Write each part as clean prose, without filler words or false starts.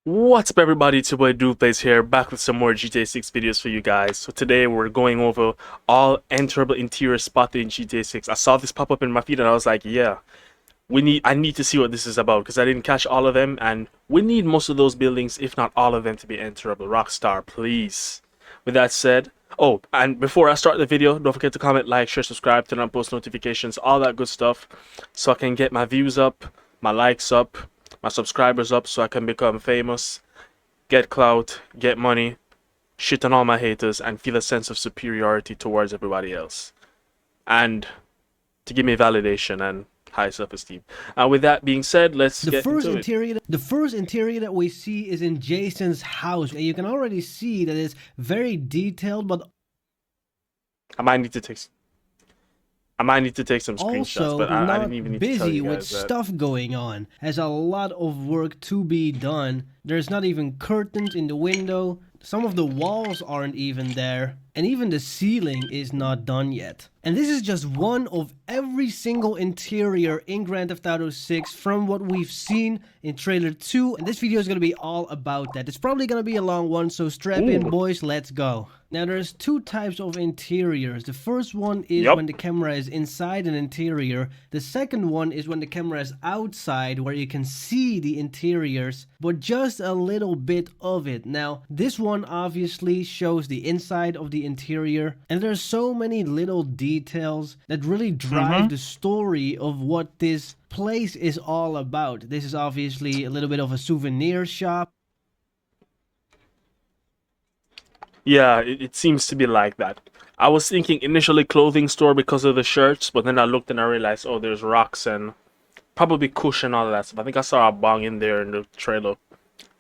What's up everybody, it's your boy Duval here, back with some more GTA 6 videos for you guys. So today we're going over all enterable interior spotted in GTA 6. I saw this pop up in my feed and I was like, yeah, I need to see what this is about because I didn't catch all of them and we need most of those buildings, if not all of them, to be enterable. Rockstar, please. With that said, oh, and before I start the video, don't forget to comment, like, share, subscribe, turn on post notifications, all that good stuff so I can get my views up, my likes up, my subscribers up so I can become famous, get clout, get money, shit on all my haters, and feel a sense of superiority towards everybody else. And to give me validation and high self-esteem. With that being said, let's get into it. The first interior that we see is in Jason's house. And you can already see that it's very detailed, but I might need to take some screenshots, also but I not didn't even need to tell busy you with guys that. stuff going on. Has a lot of work to be done. There's not even curtains in the window. Some of the walls aren't even there. And even the ceiling is not done yet. And this is just one of every single interior in Grand Theft Auto 6 from what we've seen in trailer 2. And this video is going to be all about that. It's probably going to be a long one, so strap in, boys, let's go. Now there's two types of interiors. The first one is when the camera is inside an interior. The second one is when the camera is outside where you can see the interiors, but just a little bit of it. Now this one obviously shows the inside of the interior, and there's so many little details that really drive the story of what this place is all about. This is obviously a little bit of a souvenir shop. Yeah, it seems to be like that. I was thinking initially clothing store because of the shirts, but then I looked and I realized, oh, there's rocks and probably Kush and all of that stuff. I think I saw a bong in there in the trailer.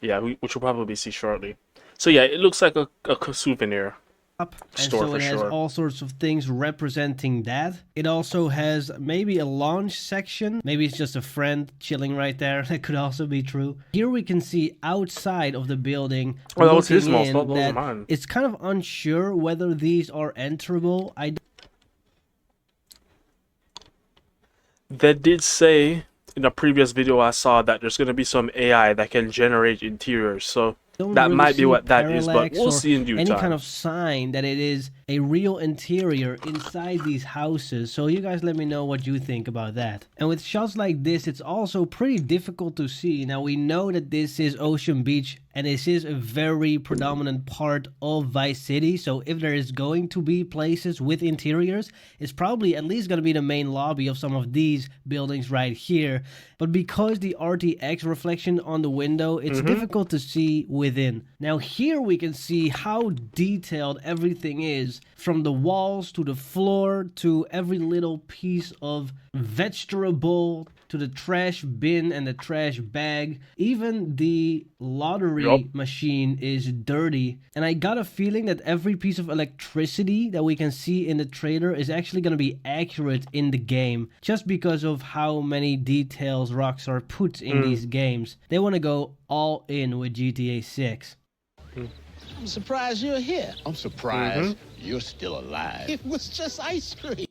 Yeah, which we'll probably see shortly. So yeah, it looks like a souvenir And store so for it has sure. all sorts of things representing that. It also has maybe a lounge section. Maybe it's just a friend chilling right there. That could also be true. Here we can see outside of the building, Oh, that was his mouse, in, that wasn't that mine. it's kind of unsure whether these are enterable. They did say in a previous video I saw that there's going to be some AI that can generate interiors, so that really might be see what that is, but parallax we'll or see in due any time. kind of sign that it is a real interior inside these houses. So you guys let me know what you think about that. And with shots like this, it's also pretty difficult to see. Now we know that this is Ocean Beach and this is a very predominant part of Vice City. So if there is going to be places with interiors, it's probably at least going to be the main lobby of some of these buildings right here. But because the RTX reflection on the window, it's difficult to see within. Now here we can see how detailed everything is, from the walls to the floor to every little piece of vegetable to the trash bin and the trash bag. Even the lottery machine is dirty. And I got a feeling that every piece of electricity that we can see in the trailer is actually going to be accurate in the game, just because of how many details Rockstar puts in these games. They want to go all in with GTA 6. I'm surprised you're here. I'm surprised you're still alive. It was just ice cream.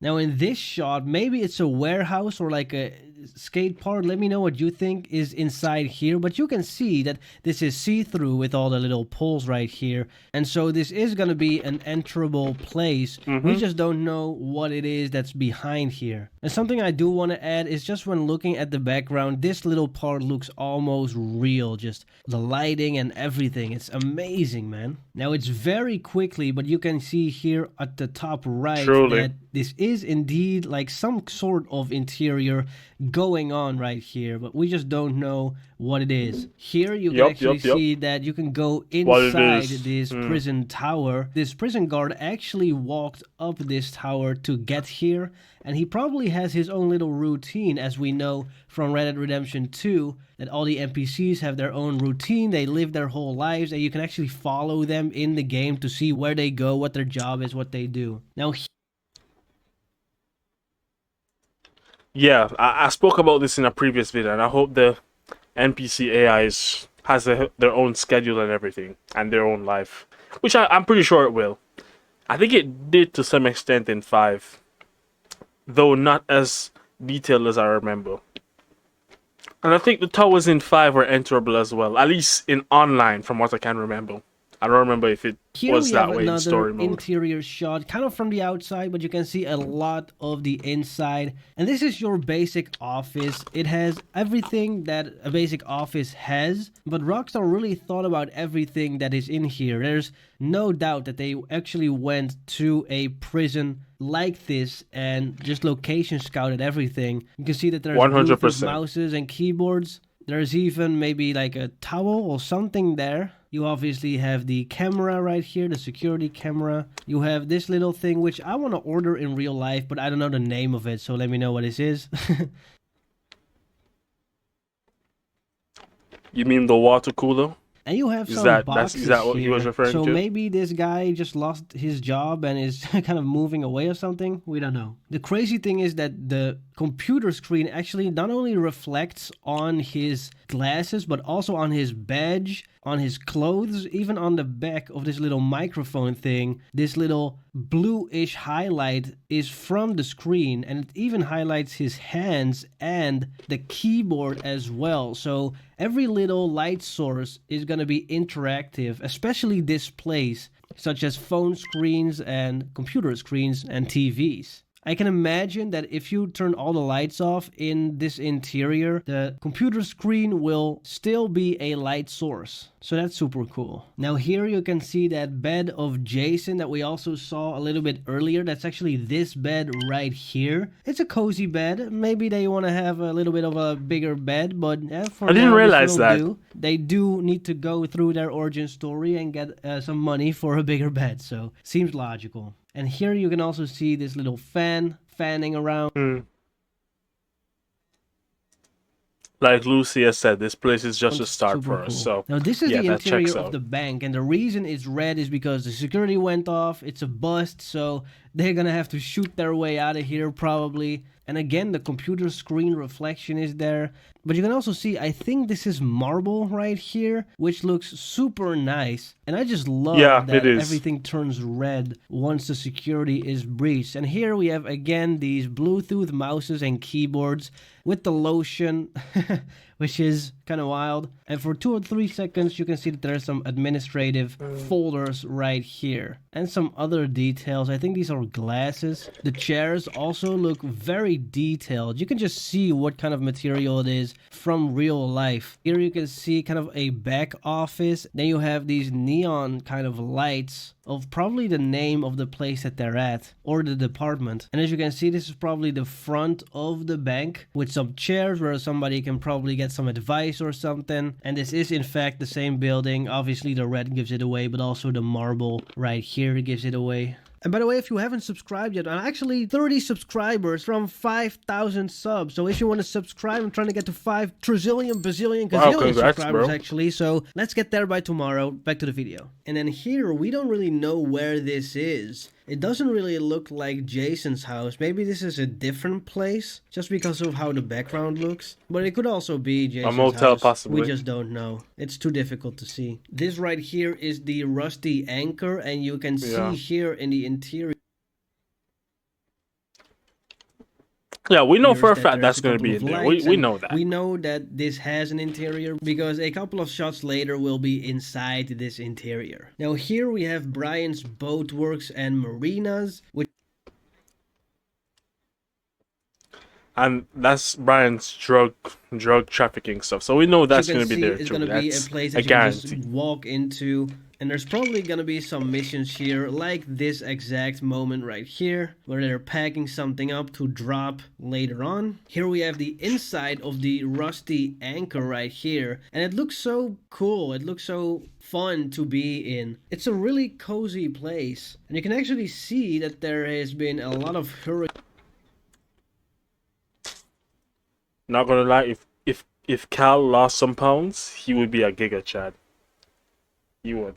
Now in this shot, maybe it's a warehouse or like a skate park. Let me know what you think is inside here, but you can see that this is see-through with all the little poles right here, and so this is going to be an enterable place. We just don't know what it is that's behind here. And something I do want to add is just when looking at the background, this little part looks almost real, just the lighting and everything. It's amazing, man. Now it's very quickly, but you can see here at the top right that this is indeed like some sort of interior going on right here, but we just don't know what it is. Here you can actually see that you can go inside this prison tower. This prison guard actually walked up this tower to get here, and he probably has his own little routine, as we know from Red Dead Redemption 2, that all the NPCs have their own routine. They live their whole lives, and you can actually follow them in the game to see where they go, what their job is, what they do. Now, yeah, I spoke about this in a previous video, and I hope the NPC AIs has their own schedule and everything, and their own life, which I'm pretty sure it will. I think it did to some extent in 5, though not as detailed as I remember. And I think the towers in 5 were enterable as well, at least in online, from what I can remember. I don't remember if it Here was we that have way in another story mode. interior shot, kind of from the outside, but you can see a lot of the inside. And this is your basic office. It has everything that a basic office has, but Rockstar really thought about everything that is in here. There's no doubt that they actually went to a prison like this and just location scouted everything. You can see that there's 100%. Bluetooth mouses and keyboards. There's even maybe like a towel or something there. You obviously have the camera right here, the security camera. You have this little thing, which I want to order in real life, but I don't know the name of it, so let me know what this is. You mean the water cooler? And you have Is some that boxes what he was here. referring so to? maybe this guy just lost his job and is kind of moving away or something. We don't know. The crazy thing is that the computer screen actually not only reflects on his glasses, but also on his badge, on his clothes, even on the back of this little microphone thing. This little bluish highlight is from the screen, and it even highlights his hands and the keyboard as well. So every little light source is going to be interactive, especially displays such as phone screens and computer screens and TVs. I can imagine that if you turn all the lights off in this interior, the computer screen will still be a light source. So that's super cool. Now here you can see that bed of Jason that we also saw a little bit earlier. That's actually this bed right here. It's a cozy bed. Maybe they want to have a little bit of a bigger bed, but for I didn't now, realize that. They do need to go through their origin story and get some money for a bigger bed. So seems logical. And here you can also see this little fan fanning around. Like Lucia said, this place is just a start Super for us. cool. So Now this is yeah, the that interior checks of out. the bank, and the reason it's red is because the security went off. It's a bust, so they're gonna have to shoot their way out of here probably. And again, the computer screen reflection is there. But you can also see, I think this is marble right here, which looks super nice. And I just love that it is. everything turns red once the security is breached. And here we have, again, these Bluetooth mouses and keyboards with the lotion, which is kind of wild. And for 2 or 3 seconds, you can see that there's some administrative folders right here. And some other details. I think these are glasses. The chairs also look very detailed. You can just see what kind of material it is from real life. Here you can see kind of a back office. Then you have these neon kind of lights of probably the name of the place that they're at or the department. And as you can see, this is probably the front of the bank with some chairs where somebody can probably get some advice or something. And this is in fact the same building. Obviously the red gives it away, but also the marble right here gives it away. And by the way, if you haven't subscribed yet, I'm actually 30 subscribers from 5,000 subs. So if you want to subscribe, I'm trying to get to 5 trillion, bazillion, gazillion subscribers, actually. So let's get there by tomorrow. Back to the video. And then here, we don't really know where this is. It doesn't really look like Jason's house. Maybe this is a different place, just because of how the background looks. But it could also be Jason's motel, house. possibly. We just don't know. It's too difficult to see. This right here is the rusty anchor, and you can see here in the interior. Yeah, we know for a that fact there's that's going to be couple in of there. lights, We and know that. We know that this has an interior because a couple of shots later will be inside this interior. Now here we have Brian's Boat Works and Marinas, which And that's Brian's drug trafficking stuff. So we know that's going to be there it's too. going to be a That's place a that you can guarantee. just walk into. And there's probably going to be some missions here, like this exact moment right here, where they're packing something up to drop later on. Here we have the inside of the rusty anchor right here. And it looks so cool. It looks so fun to be in. It's a really cozy place. And you can actually see that there has been a lot of hurricanes. Not gonna lie, if Cal lost some pounds, he would be a giga Chad. He would.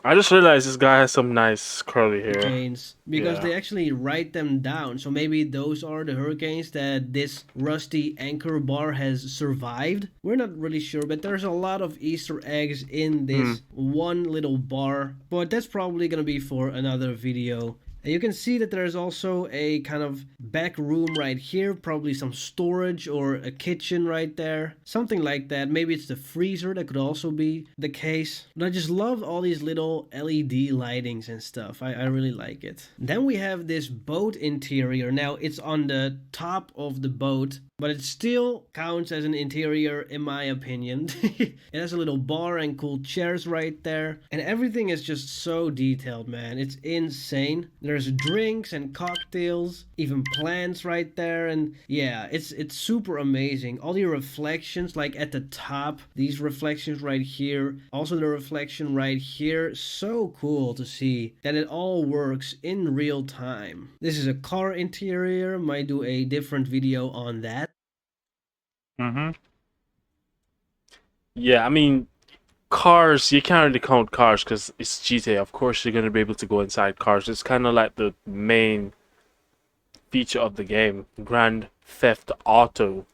I just realized this guy has some nice curly hair. Hurricanes, because Yeah. they actually write them down. So maybe those are the hurricanes that this rusty anchor bar has survived. We're not really sure, but there's a lot of Easter eggs in this one little bar. But that's probably gonna be for another video. And you can see that there's also a kind of back room right here, probably some storage or a kitchen right there, something like that. Maybe it's the freezer, that could also be the case. But I just love all these little LED lightings and stuff. I really like it. Then we have this boat interior. Now it's on the top of the boat, but it still counts as an interior in my opinion. It has a little bar and cool chairs right there, and everything is just so detailed, man. It's insane. There's drinks and cocktails, even plants right there, and yeah, it's super amazing. All the reflections, like at the top, these reflections right here, also the reflection right here, so cool to see that it all works in real time. This is a car interior, might do a different video on that. Yeah, I mean, cars, you can't really count cars because it's GTA. Of course, you're going to be able to go inside cars. It's kind of like the main feature of the game, Grand Theft Auto.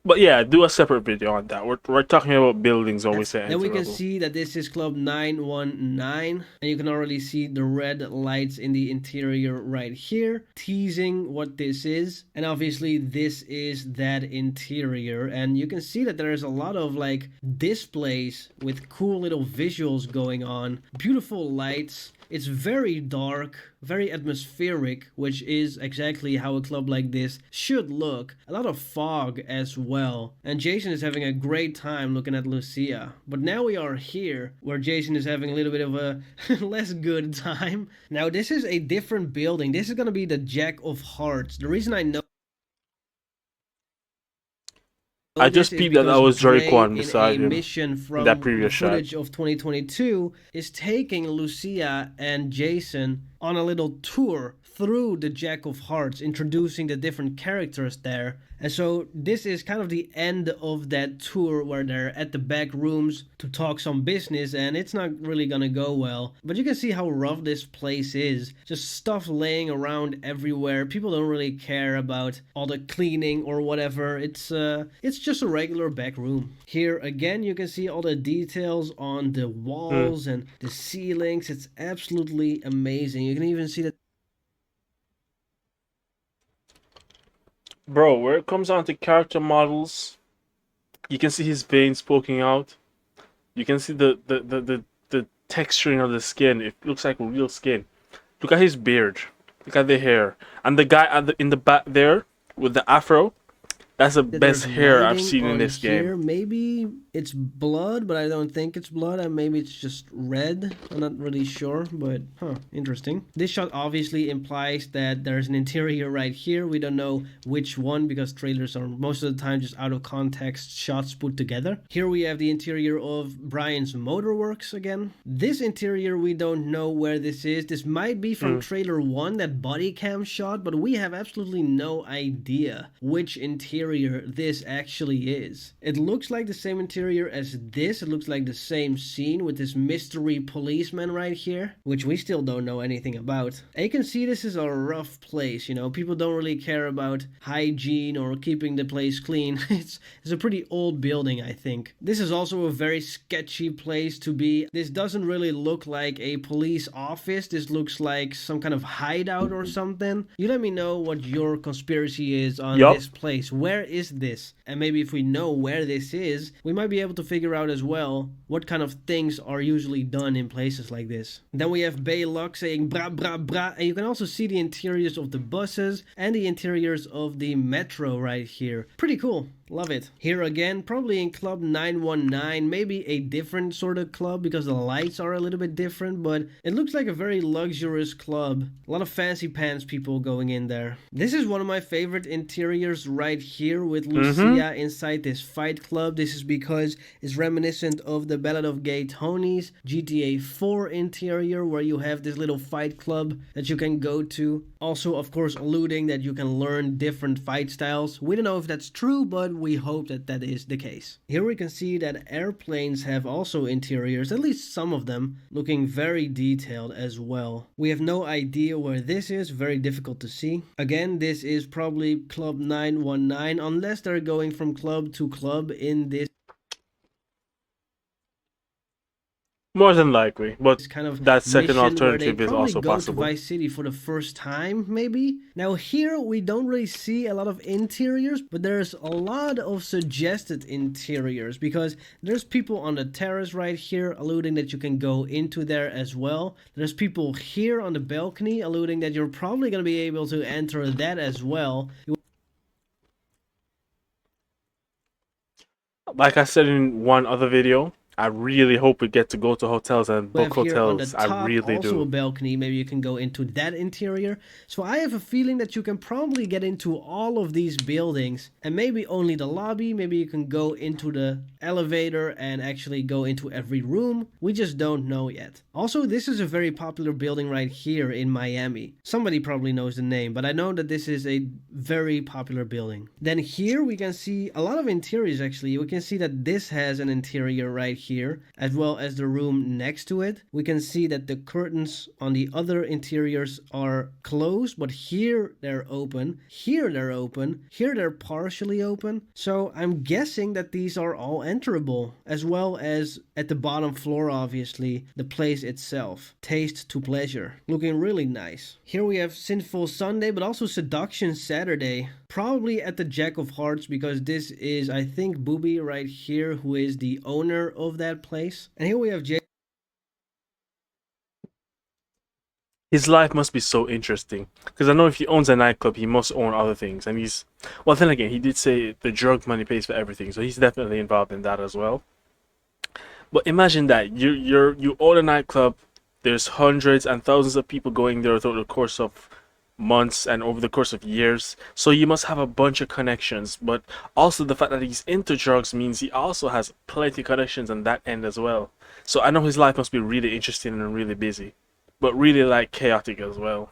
But yeah, do a separate video on that. We're talking about buildings when we say Then we can Enterable. see that this is Club 919, and you can already see the red lights in the interior right here, teasing what this is. And obviously this is that interior, and you can see that there is a lot of like displays with cool little visuals going on, beautiful lights. It's very dark, very atmospheric, which is exactly how a club like this should look. A lot of fog as well. And Jason is having a great time looking at Lucia. But now we are here, where Jason is having a little bit of a less good time. Now this is a different building. This is gonna be the Jack of Hearts. The reason I know I just peeped that was Jory Kwan beside him mission from in that previous the footage of 2022 is taking Lucia and Jason on a little tour through the Jack of Hearts, introducing the different characters there. And so this is kind of the end of that tour where they're at the back rooms to talk some business, and it's not really gonna go well. But you can see how rough this place is. Just stuff laying around everywhere. People don't really care about all the cleaning or whatever. It's just a regular back room. Here again you can see all the details on the walls and the ceilings. It's absolutely amazing. You can even see that. Bro, where it comes down to character models, you can see his veins poking out. You can see the texturing of the skin. It looks like real skin. Look at his beard. Look at the hair. And the guy in the back there with the afro, that's the best hair I've seen in this game. Maybe it's blood, but I don't think it's blood, and maybe it's just red. I'm not really sure, but interesting. This shot obviously implies that there's an interior right here. We don't know which one because trailers are most of the time just out of context shots put together. Here we have the interior of Brian's Motorworks again. This interior, we don't know where this is. This might be from trailer 1, that body cam shot, but we have absolutely no idea which interior this actually is. It looks like the same interior as this. It looks like the same scene with this mystery policeman right here, which we still don't know anything about. And you can see this is a rough place, you know. People don't really care about hygiene or keeping the place clean. It's a pretty old building, I think. This is also a very sketchy place to be. This doesn't really look like a police office. This looks like some kind of hideout or something. You let me know what your conspiracy is on this place. Where is this? And maybe if we know where this is, we might be able to figure out as well what kind of things are usually done in places like this. Then we have Baylock saying bra bra bra, and you can also see the interiors of the buses and the interiors of the metro right here. Pretty cool. Love it. Here again, probably in Club 919, maybe a different sort of club because the lights are a little bit different, but it looks like a very luxurious club. A lot of fancy pants people going in there. This is one of my favorite interiors right here with Lucia inside this fight club. This is because it's reminiscent of the Ballad of Gay Tony's GTA 4 interior, where you have this little fight club that you can go to. Also, of course, alluding that you can learn different fight styles. We don't know if that's true, but we hope that that is the case. Here we can see that airplanes have also interiors, at least some of them, looking very detailed as well. We have no idea where this is, very difficult to see. Again, this is probably Club 919, unless they're going from club to club in this. More than likely, but kind of that second mission where they alternative is probably also go to possible. Vice City for the first time, maybe. Now here we don't really see a lot of interiors, but there's a lot of suggested interiors because there's people on the terrace right here alluding that you can go into there as well. There's people here on the balcony alluding that you're probably going to be able to enter that as well. Like I said in one other video, I really hope we get to go to hotels and We book have here on the hotels. I top really also a do. balcony. Maybe you can go into that interior. So I have a feeling that you can probably get into all of these buildings and maybe only the lobby. Maybe you can go into the elevator and actually go into every room. We just don't know yet. Also, this is a very popular building right here in Miami. Somebody probably knows the name, but I know that this is a very popular building. Then here we can see a lot of interiors actually. We can see that this has an interior right here, as well as the room next to it. We can see that the curtains on the other interiors are closed, but here they're open, here they're open, here they're partially open. So I'm guessing that these are all enterable, as well as at the bottom floor, obviously, the place itself. Taste to pleasure. Looking really nice. Here we have Sinful Sunday, but also Seduction Saturday. Probably at the Jack of Hearts, because this is, I think, Booby right here, who is the owner of that place. And here we have Jay. His life must be so interesting. Because I know if he owns a nightclub, he must own other things. And he's... Well, then again, he did say the drug money pays for everything. So he's definitely involved in that as well. But imagine that. You own a nightclub. There's hundreds and thousands of people going there throughout the course of months and over the course of years. So you must have a bunch of connections. But also the fact that he's into drugs means he also has plenty of connections on that end as well. So I know his life must be really interesting and really busy. But really like chaotic as well.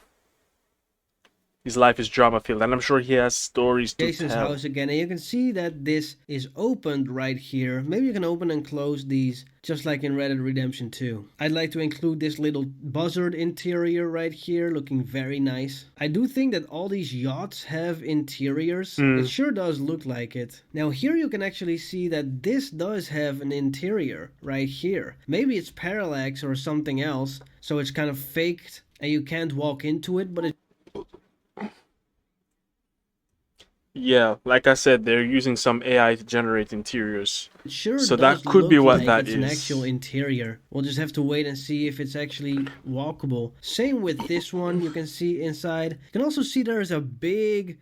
His life is drama filled, and I'm sure he has stories to Jason's tell. house again, and you can see that this is opened right here. Maybe you can open and close these just like in Red Dead Redemption 2. I'd like to include this little buzzard interior right here, looking very nice. I do think that all these yachts have interiors. It sure does look like it. Now here you can actually see that this does have an interior right here. Maybe it's parallax or something else, so it's kind of faked and you can't walk into it, but it Yeah, like I said, they're using some AI to generate interiors. sure So does that could be look what like that it's an actual is. interior. We'll just have to wait and see if it's actually walkable. Same with this one, you can see inside. You can also see there's a big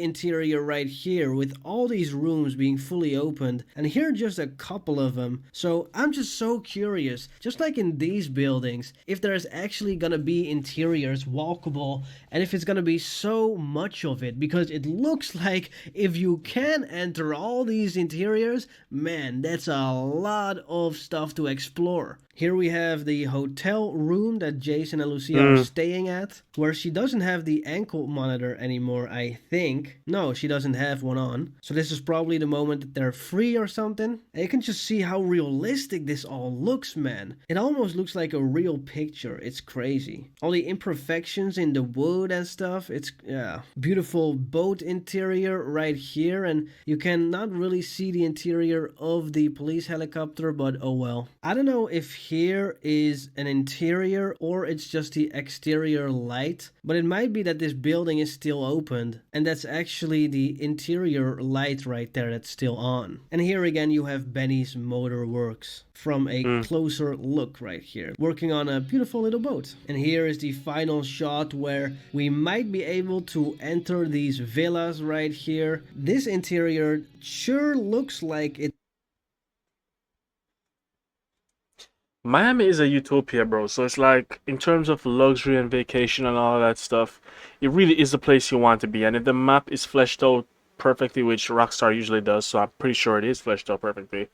interior right here with all these rooms being fully opened. And here are just a couple of them. So I'm just so curious, just like in these buildings, if there's actually gonna be interiors walkable and if it's gonna be so much of it, because it looks like if you can enter all these interiors, man, that's a lot of stuff to explore. Here we have the hotel room that Jason and Lucia are staying at, where she doesn't have the ankle monitor anymore, I think. No, she doesn't have one on. So this is probably the moment that they're free or something. And you can just see how realistic this all looks, man. It almost looks like a real picture. It's crazy. All the imperfections in the wood and stuff. It's, yeah. Beautiful boat interior right here. And you cannot really see the interior of the police helicopter, but oh well. I don't know if here is an interior or it's just the exterior light, but it might be that this building is still opened and that's actually the interior light right there that's still on. And here again you have Benny's Motor Works from a closer look right here, working on a beautiful little boat. And here is the final shot where we might be able to enter these villas right here. This interior sure looks like it. Miami is a utopia, bro. So it's like, in terms of luxury and vacation and all of that stuff, it really is the place you want to be. And if the map is fleshed out perfectly, which Rockstar usually does, so I'm pretty sure it is fleshed out perfectly.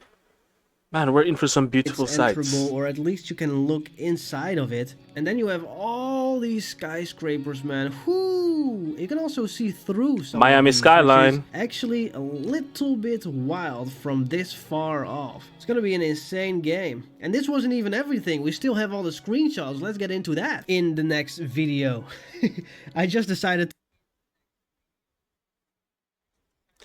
Man, we're in for some beautiful It's sights. enterable, or at least you can look inside of it. And then you have all these skyscrapers, man. Whoo! You can also see through some Miami of these, skyline. which is actually a little bit wild from this far off. It's gonna be an insane game. And this wasn't even everything. We still have all the screenshots. Let's get into that in the next video. I just decided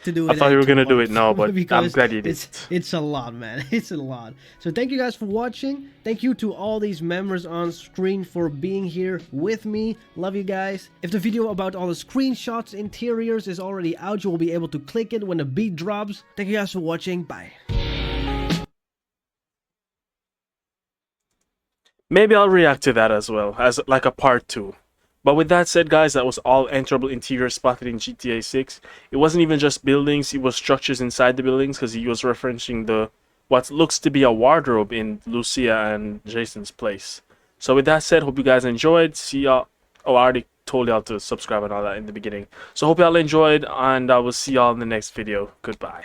to do I it. thought you were gonna do it once, now, but I'm because glad you did. it's a lot, man. It's a lot. So thank you guys for watching. Thank you to all these members on screen for being here with me. Love you guys. If the video about all the screenshots, interiors is already out, you will be able to click it when the beat drops. Thank you guys for watching. Bye. Maybe I'll react to that as well, as like a part 2. But with that said, guys, that was all enterable interior spotted in GTA 6. It wasn't even just buildings, it was structures inside the buildings, because he was referencing the what looks to be a wardrobe in Lucia and Jason's place. So with that said, hope you guys enjoyed. See y'all. Oh, I already told y'all to subscribe and all that in the beginning. So hope y'all enjoyed, and I will see y'all in the next video. Goodbye.